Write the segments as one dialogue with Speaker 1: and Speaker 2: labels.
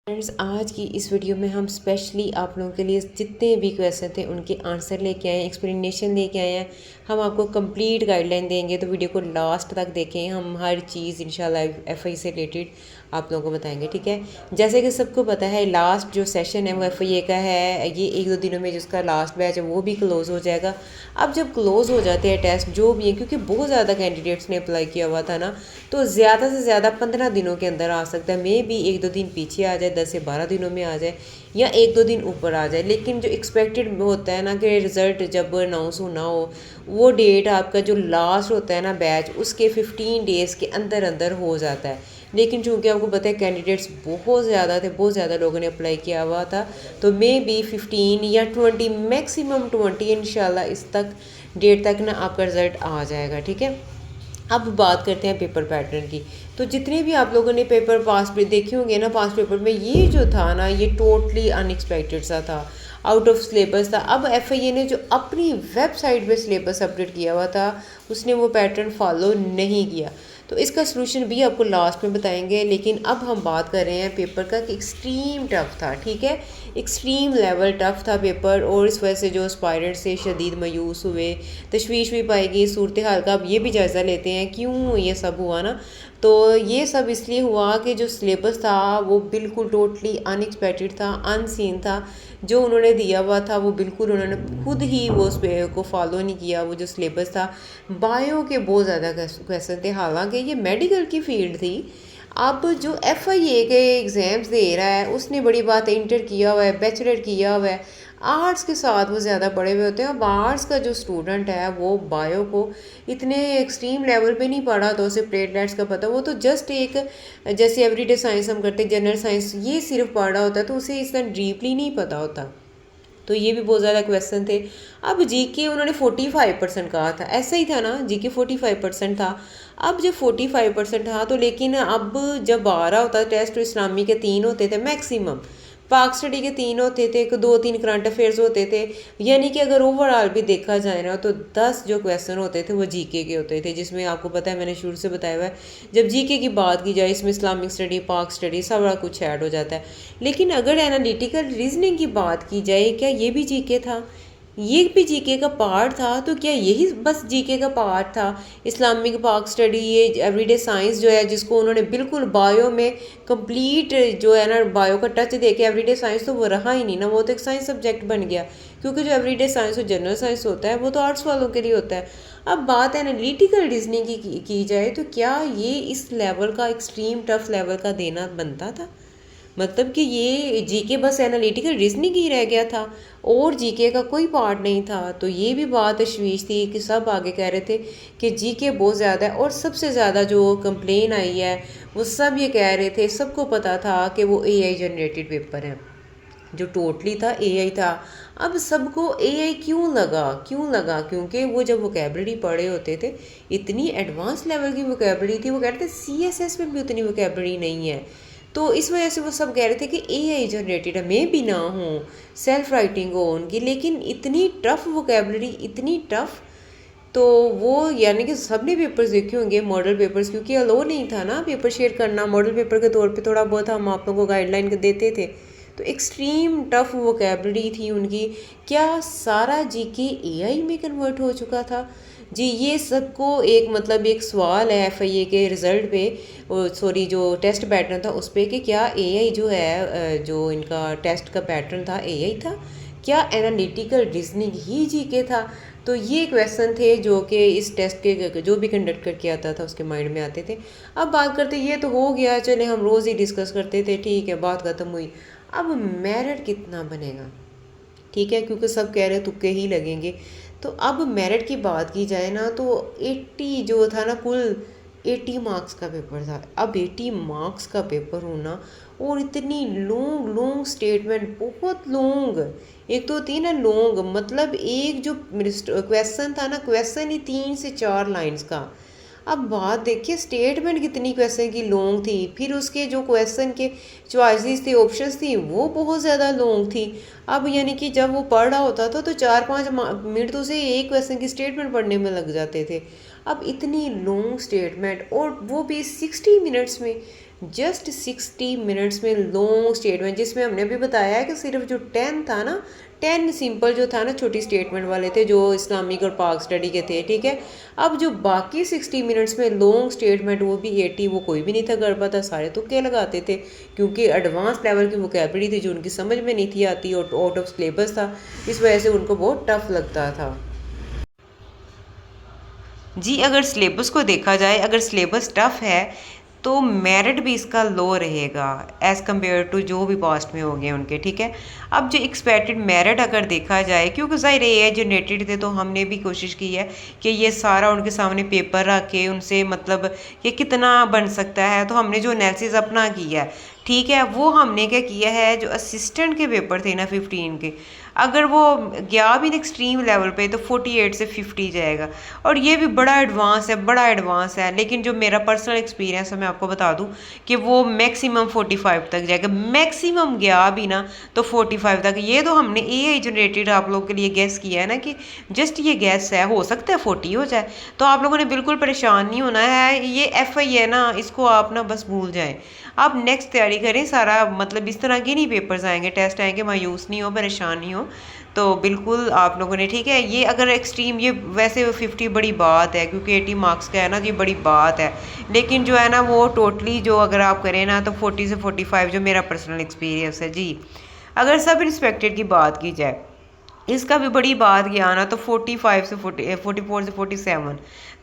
Speaker 1: Friends, आज की इस वीडियो में हम स्पेशली आप लोगों के लिए जितने भी क्वेश्चन थे उनके आंसर लेके आए हैं, एक्सप्लेनेशन लेके आए हैं। हम आपको कंप्लीट गाइडलाइन देंगे, तो वीडियो को लास्ट तक देखें। हम हर चीज़ इंशाल्लाह एफआई से रिलेटेड आप लोगों को बताएंगे, ठीक है। जैसे कि सबको पता है, लास्ट जो सेशन है वो एफआई का है। ये 1-2 दिनों में जिसका लास्ट बैच है वो भी क्लोज़ हो जाएगा। अब जब क्लोज़ हो जाते हैं टेस्ट जो भी है, क्योंकि बहुत ज़्यादा कैंडिडेट्स ने अप्लाई किया हुआ था ना, तो ज़्यादा से ज़्यादा 15 दिनों के अंदर आ सकता है। मे भी 1-2 दिन पीछे आ जाए, 10 से 12 दिनों में आ जाए, या 1-2 दिन ऊपर आ जाए। लेकिन जो एक्सपेक्टेड होता है ना कि रिज़ल्ट जब अनाउंस होना हो, वो डेट आपका जो लास्ट होता है ना बैच, उसके 15 डेज़ के अंदर अंदर हो जाता है। लेकिन चूंकि आपको पता है कैंडिडेट्स बहुत ज़्यादा थे, बहुत ज़्यादा लोगों ने अप्लाई किया हुआ था, तो मे बी 15 या 20, मैक्सिमम 20 इंशाल्लाह इस तक डेट तक ना आपका रिज़ल्ट आ जाएगा, ठीक है। अब बात करते हैं पेपर पैटर्न की। तो जितने भी आप लोगों ने पेपर पास पे देखे होंगे ना, पास पेपर में ये जो था ना, ये टोटली अनएक्सपेक्टेड सा था, आउट ऑफ सिलेबस था। अब एफआईए ने जो अपनी वेबसाइट पे सिलेबस अपडेट किया हुआ था, उसने वो पैटर्न फॉलो नहीं किया। तो इसका सलूशन भी आपको लास्ट में बताएंगे। लेकिन अब हम बात कर रहे हैं पेपर का कि एक्सट्रीम टफ था, ठीक है। एक्सट्रीम लेवल टफ था पेपर, और इस वजह से जो एस्पायरेंट्स से शदीद मायूस हुए, तशवीश भी पाएगी सूरत हाल का। अब ये भी जायज़ा लेते हैं क्यों ये सब हुआ ना। तो ये सब इसलिए हुआ कि जो सिलेबस था वो बिल्कुल टोटली अनएक्सपेक्टेड था, अनसीन था। जो उन्होंने दिया हुआ था वो बिल्कुल उन्होंने खुद ही वो उस को फॉलो नहीं किया। वो जो सिलेबस था, बायो के बहुत ज़्यादा क्वेश्चन थे, हालांकि ये मेडिकल की फील्ड थी। अब जो एफआईए के एग्ज़ाम्स दे रहा है, उसने बड़ी बात है, इंटर किया हुआ है, बैचलर किया हुआ है, आर्ट्स के साथ वो ज़्यादा पढ़े हुए होते हैं। अब आर्ट्स का जो स्टूडेंट है वो बायो को इतने एक्सट्रीम लेवल पे नहीं पढ़ा तो उसे प्लेटलेट्स का पता, वो तो जस्ट एक जैसे एवरीडे साइंस हम करते हैं, जनरल साइंस, ये सिर्फ पढ़ा होता है, तो उसे इसका डीपली नहीं पता होता। तो ये भी बहुत ज़्यादा क्वेश्चन थे। अब जीके उन्होंने 45% कहा था, ऐसा ही था ना, जीके 45% था। अब जब 45% था, तो लेकिन अब जब आ रहा होता टेस्ट, तो इस्लामी के 3 होते थे मैक्सिमम, पाक स्टडी के 3 होते थे, 2-3 करंट अफेयर्स होते थे। यानी कि अगर ओवरऑल भी देखा जाए ना, तो 10 जो क्वेश्चन होते थे वो जीके के होते थे, जिसमें आपको पता है मैंने शुरू से बताया हुआ है, जब जीके की बात की जाए इसमें इस्लामिक स्टडी, पाक स्टडी, सब कुछ ऐड हो जाता है। लेकिन अगर एनालिटिकल रीजनिंग की बात की जाए, क्या ये भी जीके था? ये भी जीके का पार्ट था? तो क्या यही बस जीके का पार्ट था? इस्लामिक, पाक स्टडी, ये एवरीडे साइंस जो है, जिसको उन्होंने बिल्कुल बायो में कंप्लीट जो है ना, बायो का टच दे के, एवरीडे साइंस तो वो रहा ही नहीं ना, वो तो एक साइंस सब्जेक्ट बन गया। क्योंकि जो एवरीडे साइंस और जनरल साइंस होता है वो तो आर्ट्स वालों के लिए होता है। अब बात एनालिटिकल रीजनिंग की जाए, तो क्या ये इस लेवल का, एक्सट्रीम टफ लेवल का देना बनता था? मतलब कि ये जीके बस एनालिटिकल रीजनिंग ही रह गया था और जीके का कोई पार्ट नहीं था। तो ये भी बात तशवीश थी कि सब आगे कह रहे थे कि जीके बहुत ज़्यादा है। और सबसे ज़्यादा जो कंप्लेन आई है, वो सब ये कह रहे थे, सबको पता था कि वो एआई जनरेटेड पेपर है, जो टोटली था एआई था। अब सबको एआई क्यों लगा? क्योंकि वो जब वोकैबलरी पढ़े होते थे, इतनी एडवांस लेवल की वोकैबलरी थी, वो कहते थे सीएसएस में भी उतनी वोकैबलरी नहीं है। तो इस वजह से वो सब कह रहे थे कि एआई जनरेटेड है, मे भी ना हो, सेल्फ राइटिंग हो उनकी, लेकिन इतनी टफ वोकैबलरी, इतनी टफ। तो वो यानी कि सब ने पेपर्स देखे होंगे, मॉडल पेपर्स, क्योंकि अलो नहीं था ना पेपर शेयर करना। मॉडल पेपर के तौर पे थोड़ा बहुत हम आप लोगों को गाइडलाइन देते थे। तो एक्सट्रीम टफ वोकैबलरी थी उनकी। क्या सारा जीके एआई में कन्वर्ट हो चुका था? जी, ये सबको एक मतलब एक सवाल है एफआईए के रिज़ल्ट पे, सॉरी जो टेस्ट पैटर्न था उस पर, कि क्या एआई जो है, जो इनका टेस्ट का पैटर्न था एआई था? क्या एनालिटिकल रीजनिंग ही जीके था? तो ये क्वेश्चन थे जो कि इस टेस्ट के जो भी कंडक्ट करके आता था उसके माइंड में आते थे। अब बात करते, ये तो हो गया, चले हम रोज़ ही डिस्कस करते थे, ठीक है, बात ख़त्म हुई। अब मेरिट कितना बनेगा? ठीक है, क्योंकि सब कह रहे तुक्के ही लगेंगे। तो अब मेरिट की बात की जाए ना, तो 80 जो था ना, कुल 80 मार्क्स का पेपर था। अब 80 मार्क्स का पेपर होना, और इतनी लॉन्ग लॉन्ग स्टेटमेंट, बहुत लॉन्ग, एक तो होती है ना लॉन्ग, मतलब एक जो क्वेश्चन था ना, क्वेश्चन ही 3 से 4 लाइंस का। अब बात देखिए, स्टेटमेंट कितनी क्वेश्चन की लॉन्ग थी, फिर उसके जो क्वेश्चन के चॉइसेस थे, ऑप्शंस थी, वो बहुत ज़्यादा लॉन्ग थी। अब यानी कि जब वो पढ़ रहा होता था तो 4-5 मिनट तो उसे एक क्वेश्चन की स्टेटमेंट पढ़ने में लग जाते थे। अब इतनी लॉन्ग स्टेटमेंट, और वो भी 60 मिनट्स में। जस्ट 60 मिनट्स में लॉन्ग स्टेटमेंट, जिसमें हमने अभी बताया है कि सिर्फ जो 10 था ना, 10 सिंपल जो था ना छोटी स्टेटमेंट वाले थे जो इस्लामिक और पाक स्टडी के थे, ठीक है। अब जो बाकी 60 मिनट्स में लॉन्ग स्टेटमेंट, वो भी 80, वो कोई भी नहीं था कर पाता, सारे तुक्के लगाते थे, क्योंकि एडवांस लेवल की वोकैबुलरी थी जो उनकी समझ में नहीं थी आती और आउट ऑफ सिलेबस था, इस वजह से उनको बहुत टफ लगता था। जी अगर सिलेबस को देखा जाए, अगर सिलेबस टफ है तो मेरिट भी इसका लो रहेगा एज़ कम्पेयर टू जो भी पास्ट में हो गए उनके, ठीक है। अब जो एक्सपेक्टेड मेरिट अगर देखा जाए, क्योंकि ज़ाहिर ये जनरेटेड थे तो हमने भी कोशिश की है कि ये सारा उनके सामने पेपर रख के उनसे मतलब ये कितना बन सकता है, तो हमने जो एनालिसिस अपना किया है, ठीक है, वो हमने क्या किया है, जो असिस्टेंट के पेपर थे ना 15 के, अगर वो गया भी एक्सट्रीम लेवल पे तो 48 से 50 जाएगा, और ये भी बड़ा एडवांस है, बड़ा एडवांस है। लेकिन जो मेरा पर्सनल एक्सपीरियंस है मैं आपको बता दूं कि वो मैक्सिमम 45 तक जाएगा, मैक्सिमम गया भी ना तो 45 तक। ये तो हमने AI जनरेटेड आप लोगों के लिए गैस किया है ना, कि जस्ट ये गैस है, हो सकता है 40 हो जाए, तो आप लोगों ने बिल्कुल परेशान नहीं होना है। ये FI है ना, इसको आप ना बस भूल जाएं, आप नेक्स्ट तैयारी करें। सारा मतलब इस तरह के नहीं पेपर्स आएंगे, टेस्ट आएंगे, मायूस नहीं हो, परेशान नहीं हो, तो बिल्कुल आप लोगों ने, ठीक है। ये अगर एक्सट्रीम, ये वैसे 50 बड़ी बात है क्योंकि 80 मार्क्स का है ना, ये बड़ी बात है, लेकिन जो है ना वो टोटली जो अगर आप करें ना तो 40 से 45 जो मेरा पर्सनल एक्सपीरियंस है जी। अगर सब इंस्पेक्टेड की बात की जाए, इसका भी बड़ी बात गया ना तो 45 से 44 से 47,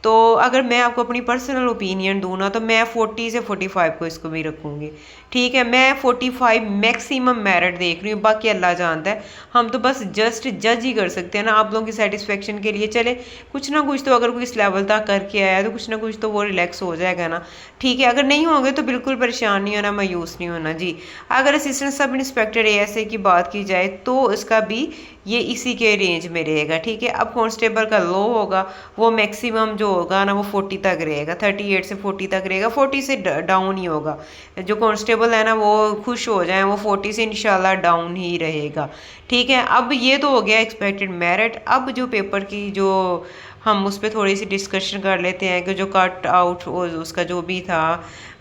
Speaker 1: तो अगर मैं आपको अपनी पर्सनल ओपिनियन दूँ ना तो मैं 40 से 45 को इसको भी रखूँगी, ठीक है। मैं 45 मैक्सिमम मेरिट देख रही हूँ, बाकी अल्लाह जानता है, हम तो बस जस्ट जज ही कर सकते हैं ना आप लोगों की सेटिस्फेक्शन के लिए। चले कुछ ना कुछ तो, अगर कोई इस लेवल तक करके आया तो कुछ ना कुछ तो वो रिलैक्स हो जाएगा ना, ठीक है। अगर नहीं होंगे तो बिल्कुल परेशान नहीं होना, मायूस नहीं होना जी। अगर असिस्टेंट सब इंस्पेक्टर ASA की बात की जाए तो इसका भी ये इसी के रेंज में रहेगा, ठीक है। अब कांस्टेबल का लो होगा, वो मैक्सिमम जो होगा ना वो 40 तक रहेगा, 38 से 40 तक रहेगा, 40 से डाउन ही होगा। जो कांस्टेबल है ना वो खुश हो जाए, वो 40 से इंशाल्लाह डाउन ही रहेगा, ठीक है। अब ये तो हो गया एक्सपेक्टेड मेरिट। अब जो पेपर की जो हम उस पर थोड़ी सी डिस्कशन कर लेते हैं कि जो कट आउट उसका जो भी था,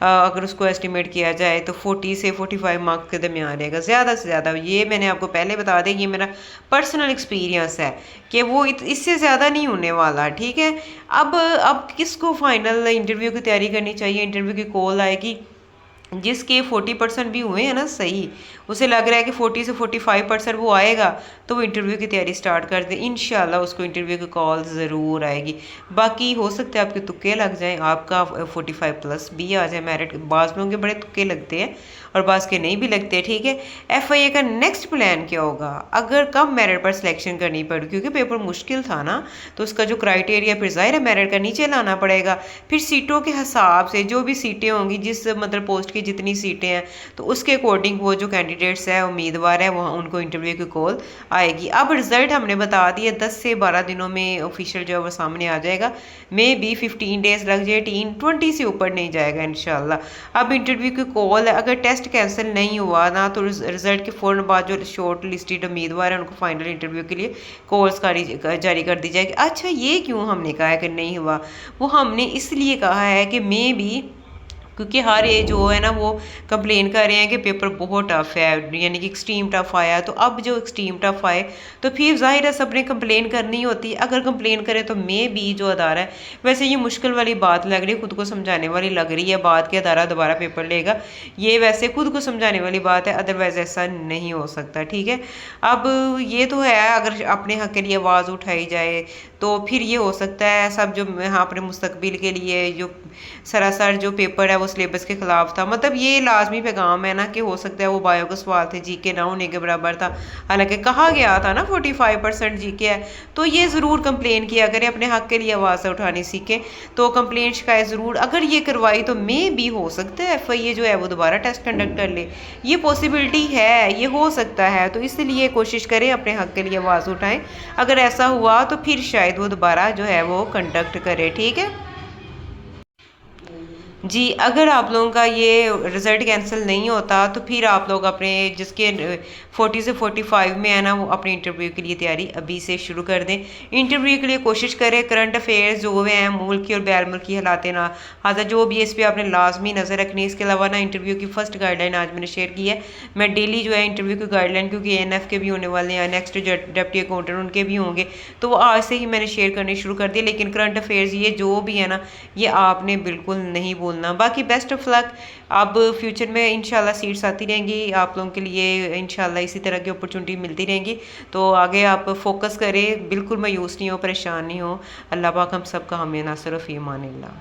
Speaker 1: अगर उसको एस्टिमेट किया जाए तो 40 से 45 मार्क्स के दरमियान रहेगा ज़्यादा से ज़्यादा। ये मैंने आपको पहले बता दें, ये मेरा पर्सनल एक्सपीरियंस है कि वो इससे ज़्यादा नहीं होने वाला, ठीक है। अब किसको फाइनल इंटरव्यू की तैयारी करनी चाहिए, इंटरव्यू की कॉल आएगी जिसके 40% भी हुए हैं ना सही, उसे लग रहा है कि 40 से 45% वो आएगा, तो वो इंटरव्यू की तैयारी स्टार्ट कर दे, इंशाल्लाह उसको इंटरव्यू की कॉल ज़रूर आएगी। बाकी हो सकता है आपके तुक्के लग जाएं, आपका 45+ भी आ जाए मेरिट, बाज़ लोगों के बड़े तुक्के लगते हैं और बाज़ के नहीं भी लगते, ठीक है। FIA का नेक्स्ट प्लान क्या होगा, अगर कम मेरिट पर सिलेक्शन करनी पड़ी क्योंकि पेपर मुश्किल था ना, तो उसका जो क्राइटेरिया फिर ज़ाहिर है मेरिट का नीचे लाना पड़ेगा। फिर सीटों के हिसाब से जो भी सीटें होंगी, जिस मतलब पोस्ट की जितनी सीटें हैं, तो उसके अकॉर्डिंग वो जो कैंडिडेट्स है, उम्मीदवार है, वहाँ उनको इंटरव्यू की कॉल आएगी। अब रिजल्ट हमने बता दिया 10 से 12 दिनों में ऑफिशियल जो है वो सामने आ जाएगा, मे बी 15 डेज लग जाए, 20 से ऊपर नहीं जाएगा इंशाल्लाह। अब इंटरव्यू की कॉल है, अगर टेस्ट कैंसिल नहीं हुआ ना तो रिजल्ट के फ़ौरन बाद जो शॉर्ट लिस्टेड उम्मीदवार है उनको फाइनल इंटरव्यू के लिए कॉल्स जारी कर दी जाएगी। अच्छा ये क्यों हमने कहा है कि नहीं हुआ, वो हमने इसलिए कहा है कि मे बी क्योंकि हर ये जो है ना वो कंप्लेन कर रहे हैं कि पेपर बहुत टफ है, यानी कि एक्सट्रीम टफ आया। तो अब जो एक्सट्रीम टफ आए तो फिर जाहिर है सब ने कंप्लेन करनी होती, अगर कंप्लेन करें तो मे बी जो अदारा है, वैसे ये मुश्किल वाली बात लग रही है, खुद को समझाने वाली लग रही है बात कि अदारा दोबारा पेपर लेगा, ये वैसे खुद को समझाने वाली बात है, अदरवाइज ऐसा नहीं हो सकता, ठीक है। अब ये तो है, अगर अपने हक के लिए आवाज़ उठाई जाए तो फिर ये हो सकता है सब जो हाँ अपने मुस्तकबिल के लिए जो सरासर जो पेपर है वो सिलेबस के खिलाफ था, मतलब ये लाजमी पैगाम है ना कि हो सकता है वो बायो का सवाल थे, GK ना होने के बराबर था, हालांकि कहा गया था ना 45% GK है। तो ये ज़रूर कंप्लेन किया करें, अपने हक के लिए आवाज़ उठानी सीखें, तो कंप्लेन शिकायत ज़रूर अगर ये करवाई तो मे भी हो सकता है FIA जो है वो दोबारा टेस्ट कंडक्ट कर ले, ये पॉसिबिलिटी है, ये हो सकता है। तो इसलिए कोशिश करें अपने हक के लिए आवाज़ उठाएं, अगर ऐसा हुआ तो फिर शायद वो दोबारा जो है वो कंडक्ट करे, ठीक है। जी, अगर आप लोगों का ये रिज़ल्ट कैंसिल नहीं होता तो फिर आप लोग अपने जिसके 40 से 45 में है ना, वो अपने इंटरव्यू के लिए तैयारी अभी से शुरू कर दें। इंटरव्यू के लिए कोशिश करें करंट अफेयर्स जो हुए हैं मुल्की और बैर मुल्की हालात ना हाजा जो भी है इस पर आपने लाजमी नज़र रखनी है। इसके अलावा ना इंटरव्यू की फ़र्स्ट गाइडलाइन आज मैंने शेयर की है। मैं डेली जो है इंटरव्यू की गाइडलाइन, क्योंकि ANF के भी होने वाले हैं, नेक्स्ट डिप्टी अकाउंटेंट उनके भी होंगे, तो वो आज से ही मैंने शेयर करने शुरू कर दिए। लेकिन करंट अफेयर्स ये जो भी है ना, ये आपने बिल्कुल नहीं बोलना। बाकी बेस्ट ऑफ लक। अब फ्यूचर में इंशाल्लाह सीट्स आती रहेंगी आप लोगों के लिए, इंशाल्लाह इसी तरह की अपॉर्चुनिटी मिलती रहेंगी। तो आगे आप फोकस करें, बिल्कुल मायूस नहीं हो, परेशान नहीं हो। अल्लाह पाक हम सब का हमें नासर फ़ी अमानिल्लाह।